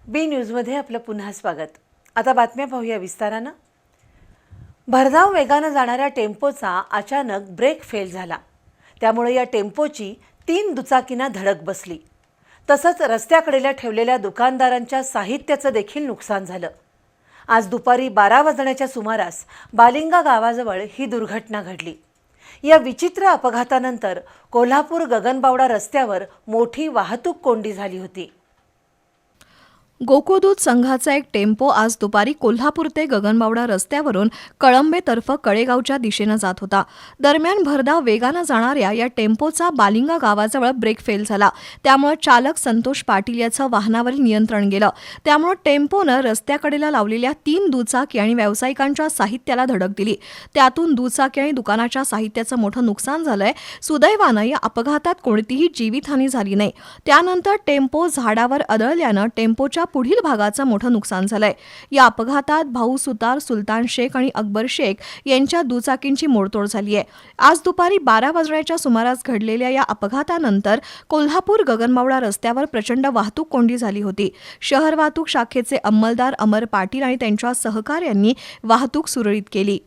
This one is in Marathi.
बी न्यूजमध्ये आपलं पुन्हा स्वागत। आता बातम्या पाहूया विस्तारानं। भरधाव वेगानं जाणाऱ्या टेम्पोचा अचानक ब्रेक फेल झाला। त्यामुळे या टेम्पोची 3 दुचाकींना धडक बसली। तसंच रस्त्याकडेला ठेवलेल्या दुकानदारांच्या साहित्याचं देखील नुकसान झालं। आज दुपारी 12 वाजण्याच्या सुमारास बालिंगा गावाजवळ ही दुर्घटना घडली। या विचित्र अपघातानंतर कोल्हापूर गगनबावडा रस्त्यावर मोठी वाहतूक कोंडी झाली होती। गोकुळदूत संघाचा एक टेम्पो आज दुपारी कोल्हापूर ते गगनबावडा रस्त्यावरून कळंबेतर्फ कडेगावच्या दिशेनं जात होता। दरम्यान भरधाव वेगानं जाणाऱ्या या टेम्पोचा बालिंगा गावाजवळ ब्रेक फेल झाला। त्यामुळे चालक संतोष पाटील याचं वाहनावरील नियंत्रण गेलं। त्यामुळे टेम्पोनं रस्त्याकडेला लावलेल्या 3 दुचाकी आणि व्यावसायिकांच्या साहित्याला धडक दिली। त्यातून दुचाकी आणि दुकानाच्या साहित्याचं मोठं नुकसान झालंय। सुदैवानं या अपघातात कोणतीही जीवितहानी झाली नाही। त्यानंतर टेम्पो झाडावर आदळल्यानं टेम्पोच्या पुढील भागाचं मोठं नुकसान झालंय। या अपघातात भाऊ सुतार, सुलतान शेख आणि अकबर शेख यांच्या दुचाकींची मोडतोड झाली आहे। आज दुपारी 12 वाजण्याच्या सुमारास घडलेल्या या अपघातानंतर कोल्हापूर गगनबावडा रस्त्यावर प्रचंड वाहतूक कोंडी झाली होती। शहर वाहतूक शाखेचे अंमलदार अमर पाटील आणि त्यांच्या सहकाऱ्यांनी वाहतूक सुरळीत केली।